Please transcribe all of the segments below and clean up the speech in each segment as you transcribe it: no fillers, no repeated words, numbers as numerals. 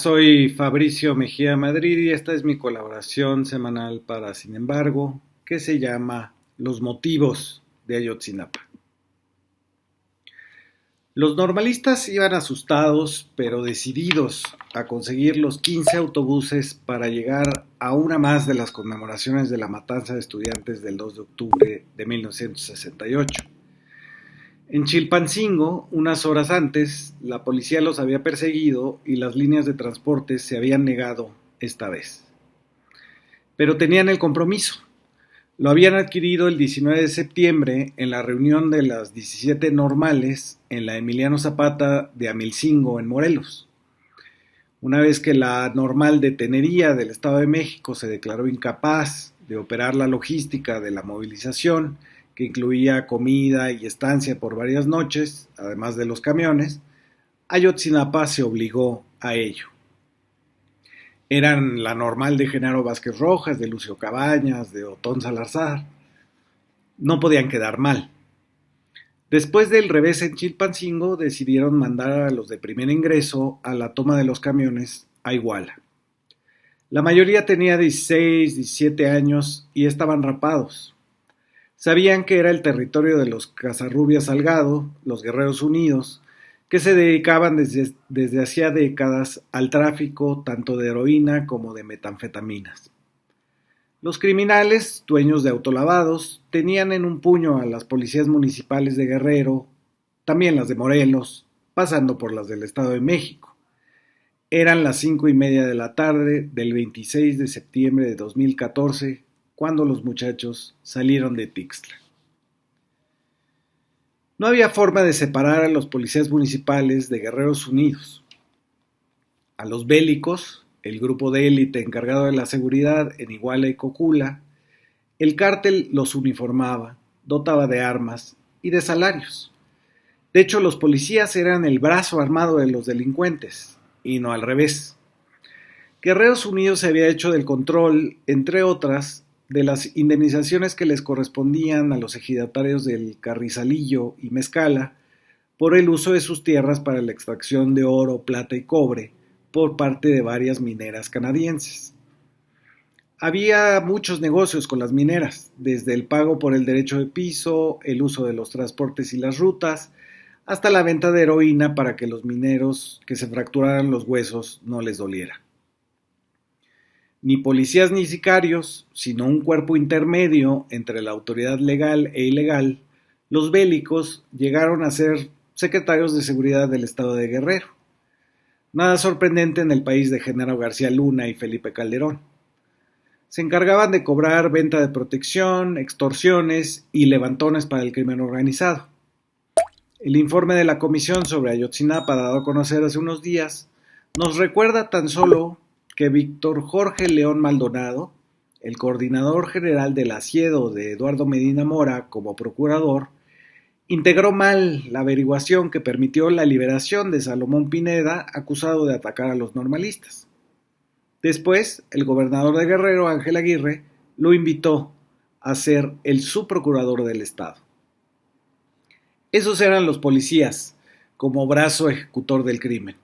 soy Fabricio Mejía Madrid y esta es mi colaboración semanal para Sin embargo, que se llama Los motivos de Ayotzinapa. Los normalistas iban asustados pero decididos a conseguir los 15 autobuses para llegar a una más de las conmemoraciones de la matanza de estudiantes del 2 de octubre de 1968. En Chilpancingo, unas horas antes, la policía los había perseguido y las líneas de transporte se habían negado esta vez. Pero tenían el compromiso. Lo habían adquirido el 19 de septiembre en la reunión de las 17 normales en la Emiliano Zapata de Amilcingo, en Morelos. Una vez que la normal de Tenería del Estado de México se declaró incapaz de operar la logística de la movilización, que incluía comida y estancia por varias noches, además de los camiones, Ayotzinapa se obligó a ello. Eran la normal de Genaro Vázquez Rojas, de Lucio Cabañas, de Otón Salazar. No podían quedar mal. Después del revés en Chilpancingo, decidieron mandar a los de primer ingreso a la toma de los camiones a Iguala. La mayoría tenía 16, 17 años y estaban rapados. Sabían que era el territorio de los Casarrubias Salgado, los Guerreros Unidos, que se dedicaban desde hacía décadas al tráfico tanto de heroína como de metanfetaminas. Los criminales, dueños de autolavados, tenían en un puño a las policías municipales de Guerrero, también las de Morelos, pasando por las del Estado de México. Eran las 5:30 de la tarde del 26 de septiembre de 2014, cuando los muchachos salieron de Tixla. No había forma de separar a los policías municipales de Guerreros Unidos. A los bélicos, el grupo de élite encargado de la seguridad en Iguala y Cocula, el cártel los uniformaba, dotaba de armas y de salarios. De hecho, los policías eran el brazo armado de los delincuentes, y no al revés. Guerreros Unidos se había hecho del control, entre otras, de las indemnizaciones que les correspondían a los ejidatarios del Carrizalillo y Mezcala por el uso de sus tierras para la extracción de oro, plata y cobre por parte de varias mineras canadienses. Había muchos negocios con las mineras, desde el pago por el derecho de piso, el uso de los transportes y las rutas, hasta la venta de heroína para que los mineros que se fracturaran los huesos no les doliera. Ni policías ni sicarios, sino un cuerpo intermedio entre la autoridad legal e ilegal, los bélicos llegaron a ser secretarios de seguridad del estado de Guerrero. Nada sorprendente en el país de Genaro García Luna y Felipe Calderón. Se encargaban de cobrar venta de protección, extorsiones y levantones para el crimen organizado. El informe de la comisión sobre Ayotzinapa, dado a conocer hace unos días, nos recuerda tan solo que Víctor Jorge León Maldonado, el coordinador general del asiedo de Eduardo Medina Mora como procurador, integró mal la averiguación que permitió la liberación de Salomón Pineda, acusado de atacar a los normalistas. Después, el gobernador de Guerrero, Ángel Aguirre, lo invitó a ser el subprocurador del estado. Esos eran los policías, como brazo ejecutor del crimen.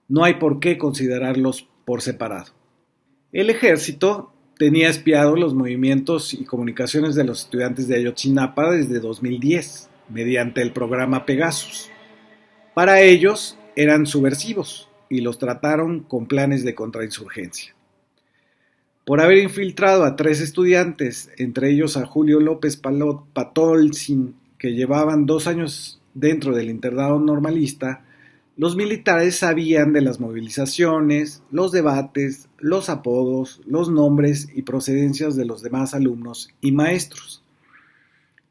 No hay por qué considerarlos por separado. El ejército tenía espiado los movimientos y comunicaciones de los estudiantes de Ayotzinapa desde 2010, mediante el programa Pegasus. Para ellos eran subversivos y los trataron con planes de contrainsurgencia. Por haber infiltrado a 3 estudiantes, entre ellos a Julio López Patolzin, que llevaban 2 años dentro del internado normalista, los militares sabían de las movilizaciones, los debates, los apodos, los nombres y procedencias de los demás alumnos y maestros.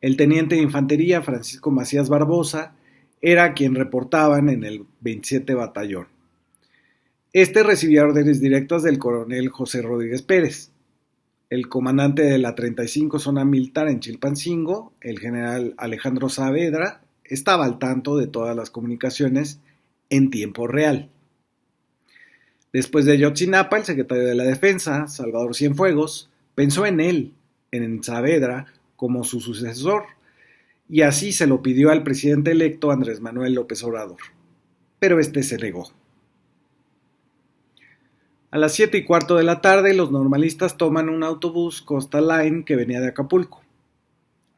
El teniente de infantería Francisco Macías Barbosa era quien reportaban en el 27 Batallón. Este recibía órdenes directas del coronel José Rodríguez Pérez. El comandante de la 35 Zona Militar en Chilpancingo, el general Alejandro Saavedra, estaba al tanto de todas las comunicaciones en tiempo real. Después de Ayotzinapa, el secretario de la Defensa, Salvador Cienfuegos, pensó en él, en Saavedra, como su sucesor, y así se lo pidió al presidente electo Andrés Manuel López Obrador, pero este se negó. A las 7:15 de la tarde, los normalistas toman un autobús Costa Line que venía de Acapulco.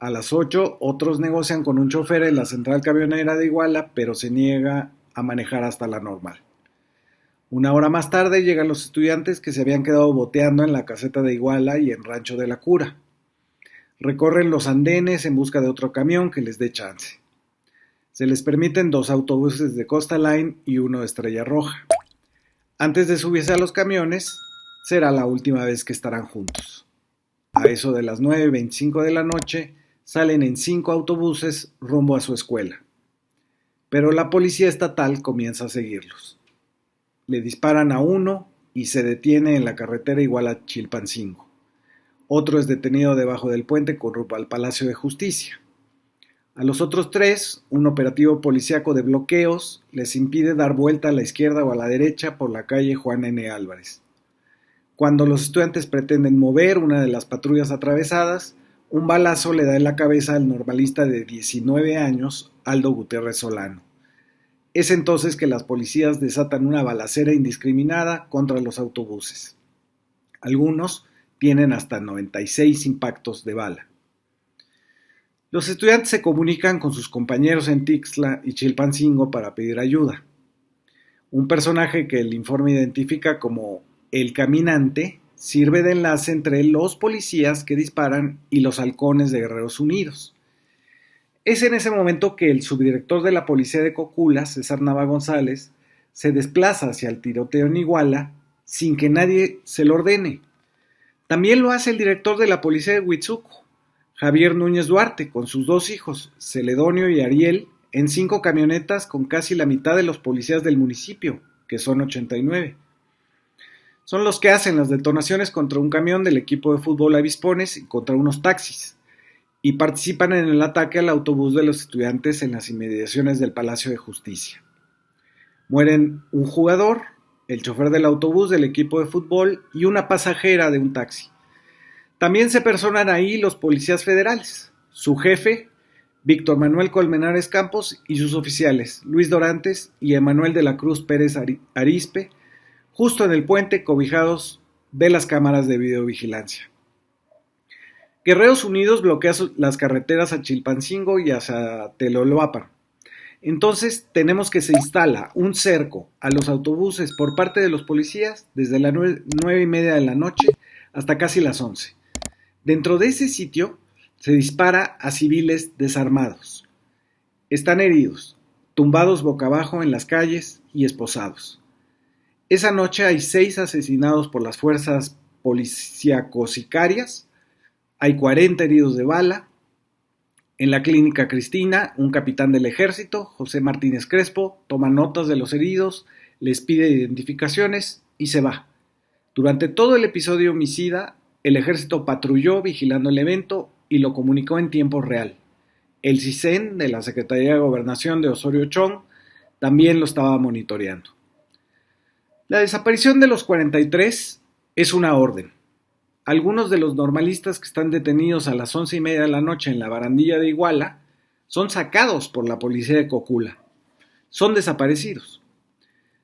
A las 8, otros negocian con un chofer en la central camionera de Iguala, pero se niega a manejar hasta la Normal. Una hora más tarde llegan los estudiantes que se habían quedado boteando en la caseta de Iguala y en Rancho de la Cura. Recorren los andenes en busca de otro camión que les dé chance. Se les permiten 2 autobuses de Costa Line y uno de Estrella Roja. Antes de subirse a los camiones, será la última vez que estarán juntos. A eso de las 9:25 de la noche, salen en 5 autobuses rumbo a su escuela. Pero la policía estatal comienza a seguirlos. Le disparan a uno y se detiene en la carretera Iguala-Chilpancingo. Otro es detenido debajo del puente con rumbo al Palacio de Justicia. A los otros 3, un operativo policíaco de bloqueos les impide dar vuelta a la izquierda o a la derecha por la calle Juan N. Álvarez. Cuando los estudiantes pretenden mover una de las patrullas atravesadas, un balazo le da en la cabeza al normalista de 19 años, Aldo Gutiérrez Solano. Es entonces que las policías desatan una balacera indiscriminada contra los autobuses. Algunos tienen hasta 96 impactos de bala. Los estudiantes se comunican con sus compañeros en Tixla y Chilpancingo para pedir ayuda. Un personaje que el informe identifica como el caminante sirve de enlace entre los policías que disparan y los halcones de Guerreros Unidos. Es en ese momento que el subdirector de la policía de Cocula, César Nava González, se desplaza hacia el tiroteo en Iguala sin que nadie se lo ordene. También lo hace el director de la policía de Huitzuco, Javier Núñez Duarte, con sus 2 hijos, Celedonio y Ariel, en 5 camionetas con casi la mitad de los policías del municipio, que son 89. Son los que hacen las detonaciones contra un camión del equipo de fútbol Avispones y contra unos taxis, y participan en el ataque al autobús de los estudiantes en las inmediaciones del Palacio de Justicia. Mueren un jugador, el chofer del autobús del equipo de fútbol y una pasajera de un taxi. También se personan ahí los policías federales, su jefe, Víctor Manuel Colmenares Campos, y sus oficiales, Luis Dorantes y Emanuel de la Cruz Pérez Arispe, justo en el puente, cobijados de las cámaras de videovigilancia. Guerreros Unidos bloquea las carreteras a Chilpancingo y hacia Teloloapan. Entonces tenemos que se instala un cerco a los autobuses por parte de los policías desde las 9:30 de la noche hasta casi las 11. Dentro de ese sitio se dispara a civiles desarmados. Están heridos, tumbados boca abajo en las calles y esposados. Esa noche hay 6 asesinados por las fuerzas policíaco-sicarias, hay 40 heridos de bala. En la clínica Cristina, un capitán del ejército, José Martínez Crespo, toma notas de los heridos, les pide identificaciones y se va. Durante todo el episodio homicida, el ejército patrulló vigilando el evento y lo comunicó en tiempo real. El CISEN de la Secretaría de Gobernación de Osorio Chong también lo estaba monitoreando. La desaparición de los 43 es una orden. Algunos de los normalistas que están detenidos a las 11:30 de la noche en la barandilla de Iguala son sacados por la policía de Cocula. Son desaparecidos.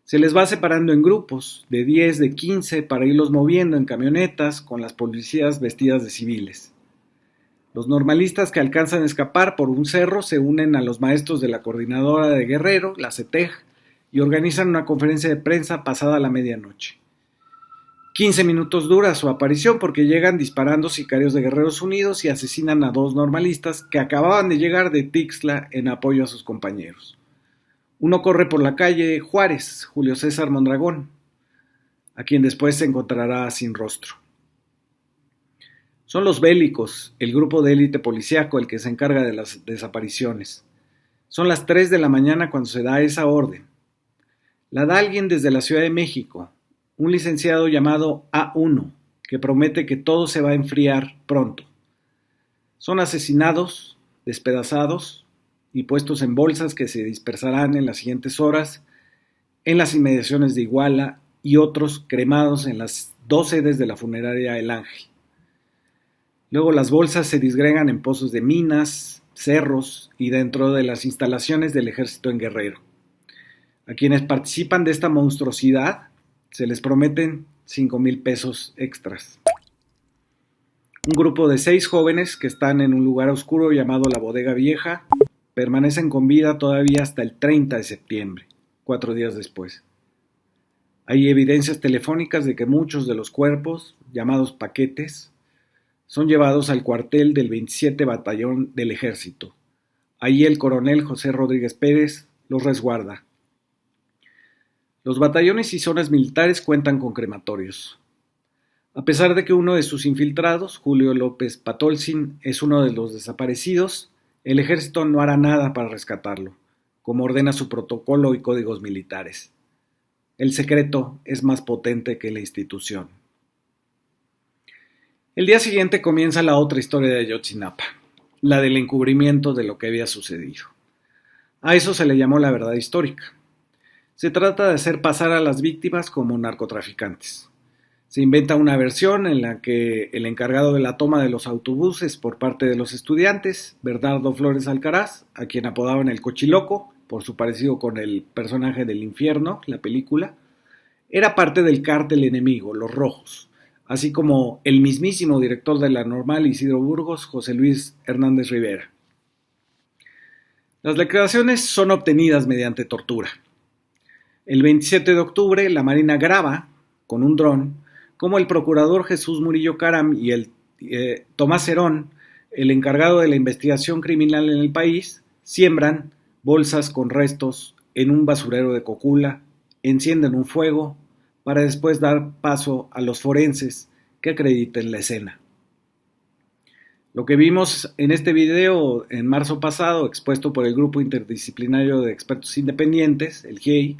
Se les va separando en grupos de 10, de 15 para irlos moviendo en camionetas con las policías vestidas de civiles. Los normalistas que alcanzan a escapar por un cerro se unen a los maestros de la coordinadora de Guerrero, la CETEG, y organizan una conferencia de prensa pasada la medianoche. 15 minutos dura su aparición porque llegan disparando sicarios de Guerreros Unidos y asesinan a 2 normalistas que acababan de llegar de Tixla en apoyo a sus compañeros. Uno corre por la calle Juárez, Julio César Mondragón, a quien después se encontrará sin rostro. Son los bélicos, el grupo de élite policíaco, el que se encarga de las desapariciones. Son las 3 de la mañana cuando se da esa orden. La da alguien desde la Ciudad de México, un licenciado llamado A1, que promete que todo se va a enfriar pronto. Son asesinados, despedazados y puestos en bolsas que se dispersarán en las siguientes horas en las inmediaciones de Iguala y otros cremados en las 2 sedes de la funeraria El Ángel. Luego las bolsas se disgregan en pozos de minas, cerros y dentro de las instalaciones del ejército en Guerrero. A quienes participan de esta monstruosidad se les prometen 5,000 pesos extras. Un grupo de 6 jóvenes que están en un lugar oscuro llamado la Bodega Vieja permanecen con vida todavía hasta el 30 de septiembre, 4 días después. Hay evidencias telefónicas de que muchos de los cuerpos, llamados paquetes, son llevados al cuartel del 27 Batallón del Ejército. Allí el coronel José Rodríguez Pérez los resguarda. Los batallones y zonas militares cuentan con crematorios. A pesar de que uno de sus infiltrados, Julio López Patolzin, es uno de los desaparecidos, el ejército no hará nada para rescatarlo, como ordena su protocolo y códigos militares. El secreto es más potente que la institución. El día siguiente comienza la otra historia de Ayotzinapa, la del encubrimiento de lo que había sucedido. A eso se le llamó la verdad histórica. Se trata de hacer pasar a las víctimas como narcotraficantes. Se inventa una versión en la que el encargado de la toma de los autobuses por parte de los estudiantes, Bernardo Flores Alcaraz, a quien apodaban el Cochiloco, por su parecido con el personaje del Infierno, la película, era parte del cártel enemigo, los Rojos, así como el mismísimo director de la Normal Isidro Burgos, José Luis Hernández Rivera. Las declaraciones son obtenidas mediante tortura. El 27 de octubre, la Marina graba, con un dron, cómo el procurador Jesús Murillo Caram y el Tomás Herón, el encargado de la investigación criminal en el país, siembran bolsas con restos en un basurero de Cocula, encienden un fuego para después dar paso a los forenses que acrediten la escena. Lo que vimos en este video en marzo pasado, expuesto por el Grupo Interdisciplinario de Expertos Independientes, el GIEI,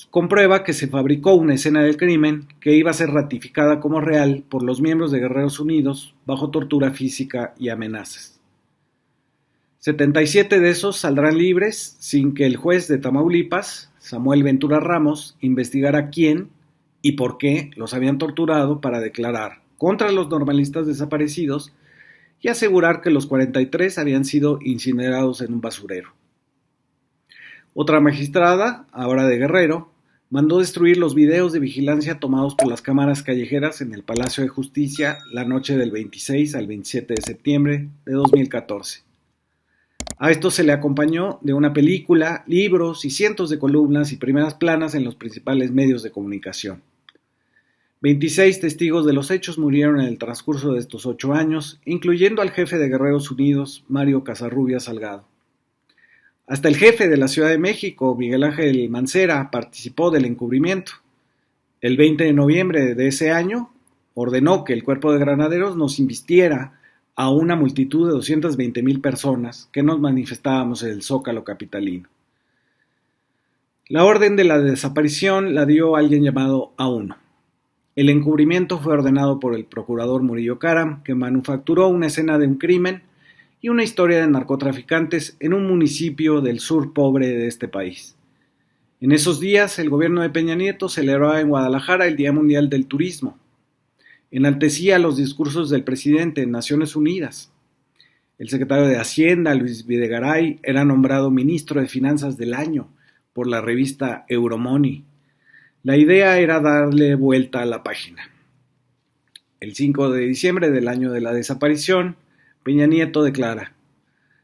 comprueba que se fabricó una escena del crimen que iba a ser ratificada como real por los miembros de Guerreros Unidos bajo tortura física y amenazas. 77 de esos saldrán libres sin que el juez de Tamaulipas, Samuel Ventura Ramos, investigara quién y por qué los habían torturado para declarar contra los normalistas desaparecidos y asegurar que los 43 habían sido incinerados en un basurero. Otra magistrada, ahora de Guerrero, mandó destruir los videos de vigilancia tomados por las cámaras callejeras en el Palacio de Justicia la noche del 26 al 27 de septiembre de 2014. A esto se le acompañó de una película, libros y cientos de columnas y primeras planas en los principales medios de comunicación. 26 testigos de los hechos murieron en el transcurso de estos 8 años, incluyendo al jefe de Guerreros Unidos, Mario Casarrubias Salgado. Hasta el jefe de la Ciudad de México, Miguel Ángel Mancera, participó del encubrimiento. El 20 de noviembre de ese año, ordenó que el Cuerpo de Granaderos nos invistiera a una multitud de 220,000 personas que nos manifestábamos en el Zócalo capitalino. La orden de la desaparición la dio alguien llamado A1. El encubrimiento fue ordenado por el procurador Murillo Caram, que manufacturó una escena de un crimen y una historia de narcotraficantes en un municipio del sur pobre de este país. En esos días, el gobierno de Peña Nieto celebraba en Guadalajara el Día Mundial del Turismo. Enaltecía los discursos del presidente en Naciones Unidas. El secretario de Hacienda, Luis Videgaray, era nombrado ministro de Finanzas del año por la revista Euromoney. La idea era darle vuelta a la página. El 5 de diciembre del año de la desaparición, Peña Nieto declara: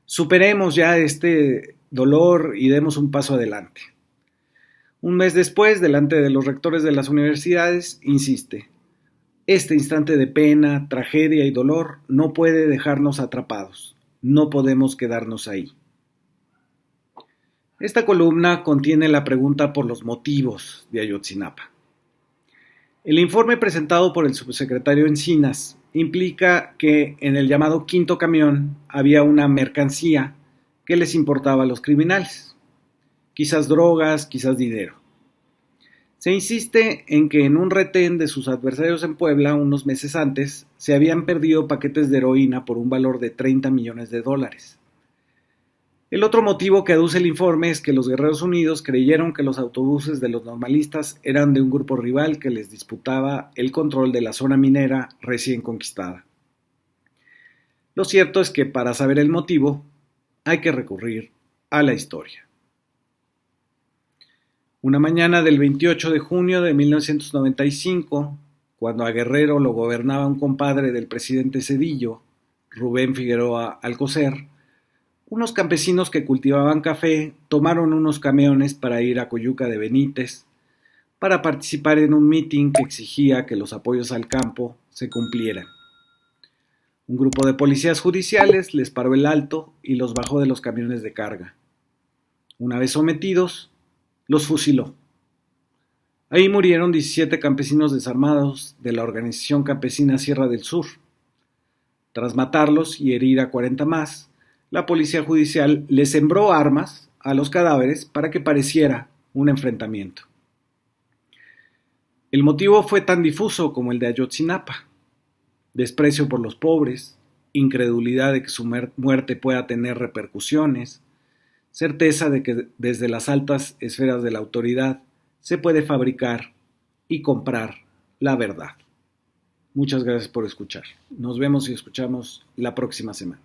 superemos ya este dolor y demos un paso adelante. Un mes después, delante de los rectores de las universidades, insiste: este instante de pena, tragedia y dolor no puede dejarnos atrapados. No podemos quedarnos ahí. Esta columna contiene la pregunta por los motivos de Ayotzinapa. El informe presentado por el subsecretario Encinas implica que en el llamado quinto camión había una mercancía que les importaba a los criminales. Quizás drogas, quizás dinero. Se insiste en que en un retén de sus adversarios en Puebla unos meses antes se habían perdido paquetes de heroína por un valor de $30 millones. El otro motivo que aduce el informe es que los Guerreros Unidos creyeron que los autobuses de los normalistas eran de un grupo rival que les disputaba el control de la zona minera recién conquistada. Lo cierto es que para saber el motivo hay que recurrir a la historia. Una mañana del 28 de junio de 1995, cuando a Guerrero lo gobernaba un compadre del presidente Zedillo, Rubén Figueroa Alcocer, unos campesinos que cultivaban café tomaron unos camiones para ir a Coyuca de Benítez para participar en un mitin que exigía que los apoyos al campo se cumplieran. Un grupo de policías judiciales les paró el alto y los bajó de los camiones de carga. Una vez sometidos, los fusiló. Ahí murieron 17 campesinos desarmados de la organización campesina Sierra del Sur. Tras matarlos y herir a 40 más, la policía judicial les sembró armas a los cadáveres para que pareciera un enfrentamiento. El motivo fue tan difuso como el de Ayotzinapa: desprecio por los pobres, incredulidad de que su muerte pueda tener repercusiones, certeza de que desde las altas esferas de la autoridad se puede fabricar y comprar la verdad. Muchas gracias por escuchar. Nos vemos y escuchamos la próxima semana.